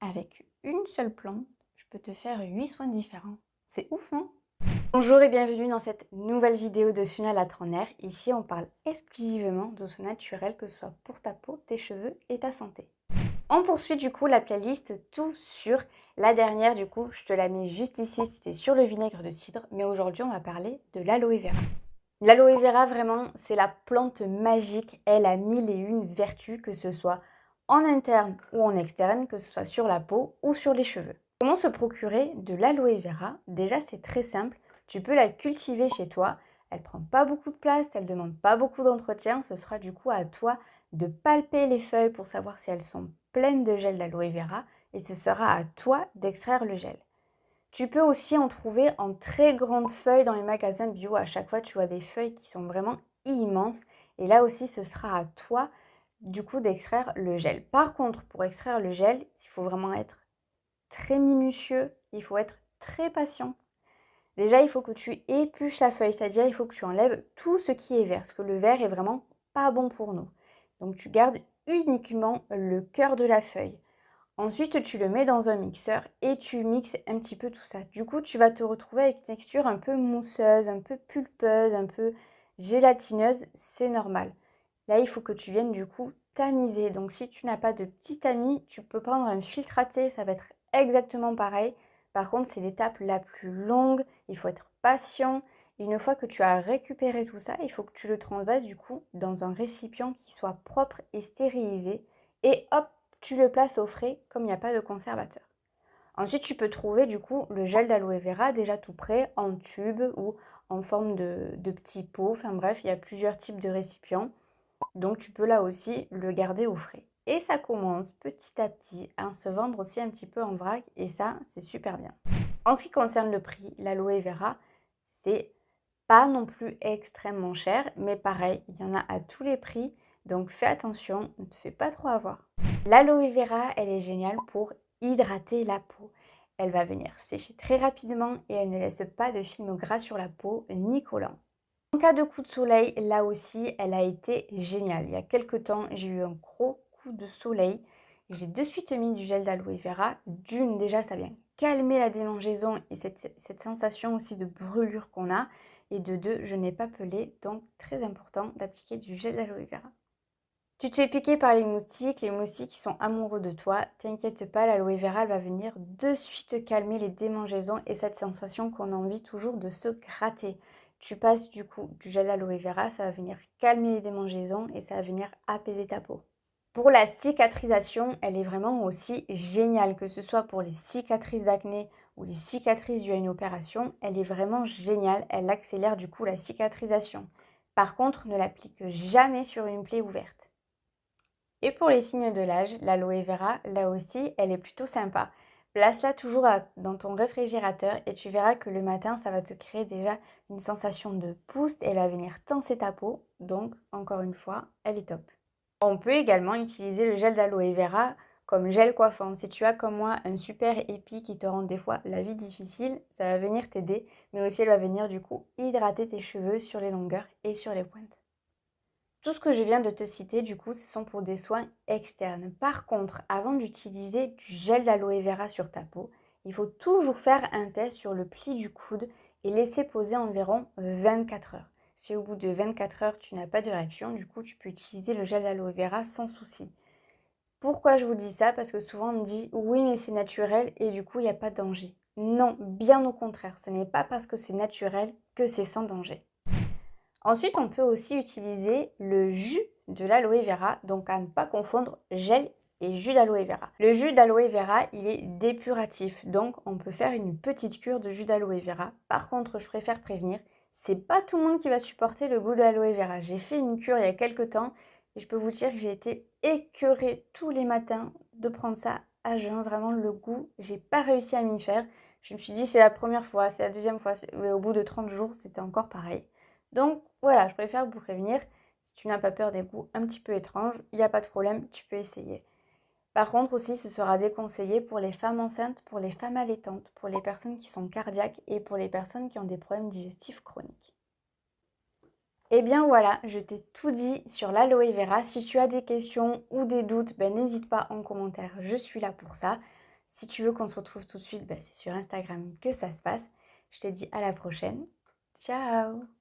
Avec une seule plante, je peux te faire 8 soins différents. C'est ouf, non? Bonjour et bienvenue dans cette nouvelle vidéo de Suna la trentenaire. Ici, on parle exclusivement de soins naturels, que ce soit pour ta peau, tes cheveux et ta santé. On poursuit du coup la playlist tout sur la dernière. Du coup, je te la mets juste ici, c'était sur le vinaigre de cidre. Mais aujourd'hui, on va parler de l'aloe vera. L'aloe vera, vraiment, c'est la plante magique. Elle a mille et une vertus, que ce soit en interne ou en externe, que ce soit sur la peau ou sur les cheveux. Comment se procurer de l'aloe vera? Déjà, c'est très simple. Tu peux la cultiver chez toi. Elle prend pas beaucoup de place, elle demande pas beaucoup d'entretien. Ce sera du coup à toi de palper les feuilles pour savoir si elles sont pleines de gel d'aloe vera. Et ce sera à toi d'extraire le gel. Tu peux aussi en trouver en très grandes feuilles dans les magasins bio. À chaque fois, tu as des feuilles qui sont vraiment immenses. Et là aussi, ce sera à toi, du coup, d'extraire le gel. Par contre, pour extraire le gel, il faut vraiment être très minutieux. Il faut être très patient. Déjà, il faut que tu épluches la feuille. C'est-à-dire, il faut que tu enlèves tout ce qui est vert. Parce que le vert est vraiment pas bon pour nous. Donc, tu gardes uniquement le cœur de la feuille. Ensuite, tu le mets dans un mixeur et tu mixes un petit peu tout ça. Du coup, tu vas te retrouver avec une texture un peu mousseuse, un peu pulpeuse, un peu gélatineuse. C'est normal. Là, il faut que tu viennes du coup tamiser. Donc, si tu n'as pas de petit tamis, tu peux prendre un filtre à thé. Ça va être exactement pareil. Par contre, c'est l'étape la plus longue. Il faut être patient. Une fois que tu as récupéré tout ça, il faut que tu le transvases du coup dans un récipient qui soit propre et stérilisé. Et hop, tu le places au frais comme il n'y a pas de conservateur. Ensuite, tu peux trouver du coup le gel d'aloe vera déjà tout prêt en tube ou en forme de petits pots. Enfin bref, il y a plusieurs types de récipients. Donc tu peux là aussi le garder au frais. Et ça commence petit à petit à se vendre aussi un petit peu en vrac et ça, c'est super bien. En ce qui concerne le prix, l'aloe vera, c'est pas non plus extrêmement cher, mais pareil, il y en a à tous les prix, donc fais attention, ne te fais pas trop avoir. L'aloe vera, elle est géniale pour hydrater la peau. Elle va venir sécher très rapidement et elle ne laisse pas de film gras sur la peau ni collant. En cas de coup de soleil, là aussi, elle a été géniale. Il y a quelques temps, j'ai eu un gros coup de soleil. J'ai de suite mis du gel d'aloe vera. D'une, déjà, ça vient calmer la démangeaison et cette sensation aussi de brûlure qu'on a. Et de deux, je n'ai pas pelé, donc très important d'appliquer du gel d'aloe vera. Tu te fais piquer par les moustiques qui sont amoureux de toi, t'inquiète pas, l'aloe vera elle va venir de suite calmer les démangeaisons et cette sensation qu'on a envie toujours de se gratter. Tu passes du coup du gel d'aloe vera, ça va venir calmer les démangeaisons et ça va venir apaiser ta peau. Pour la cicatrisation, elle est vraiment aussi géniale, que ce soit pour les cicatrices d'acné ou les cicatrices dues à une opération, elle est vraiment géniale, elle accélère du coup la cicatrisation. Par contre, ne l'applique jamais sur une plaie ouverte. Et pour les signes de l'âge, l'aloe vera, là aussi, elle est plutôt sympa. Place-la toujours dans ton réfrigérateur et tu verras que le matin, ça va te créer déjà une sensation de boost et elle va venir tenser ta peau. Donc, encore une fois, elle est top. On peut également utiliser le gel d'aloe vera comme gel coiffant. Si tu as comme moi un super épi qui te rend des fois la vie difficile, ça va venir t'aider. Mais aussi, elle va venir du coup hydrater tes cheveux sur les longueurs et sur les pointes. Tout ce que je viens de te citer, du coup, ce sont pour des soins externes. Par contre, avant d'utiliser du gel d'aloe vera sur ta peau, il faut toujours faire un test sur le pli du coude et laisser poser environ 24 heures. Si au bout de 24 heures, tu n'as pas de réaction, du coup, tu peux utiliser le gel d'aloe vera sans souci. Pourquoi je vous dis ça? Parce que souvent on me dit oui, mais c'est naturel et du coup, il n'y a pas de danger. Non, bien au contraire, ce n'est pas parce que c'est naturel que c'est sans danger. Ensuite, on peut aussi utiliser le jus de l'aloe vera, donc à ne pas confondre gel et jus d'aloe vera. Le jus d'aloe vera, il est dépuratif, donc on peut faire une petite cure de jus d'aloe vera. Par contre, je préfère prévenir, c'est pas tout le monde qui va supporter le goût de l'aloe vera. J'ai fait une cure il y a quelques temps et je peux vous dire que j'ai été écœurée tous les matins de prendre ça à jeun. Vraiment, le goût, j'ai pas réussi à m'y faire. Je me suis dit, c'est la première fois, c'est la deuxième fois, mais au bout de 30 jours, c'était encore pareil. Donc voilà, je préfère vous prévenir, si tu n'as pas peur des goûts un petit peu étranges, il n'y a pas de problème, tu peux essayer. Par contre aussi, ce sera déconseillé pour les femmes enceintes, pour les femmes allaitantes, pour les personnes qui sont cardiaques et pour les personnes qui ont des problèmes digestifs chroniques. Et bien voilà, je t'ai tout dit sur l'aloe vera. Si tu as des questions ou des doutes, n'hésite pas en commentaire, je suis là pour ça. Si tu veux qu'on se retrouve tout de suite, c'est sur Instagram que ça se passe. Je te dis à la prochaine. Ciao!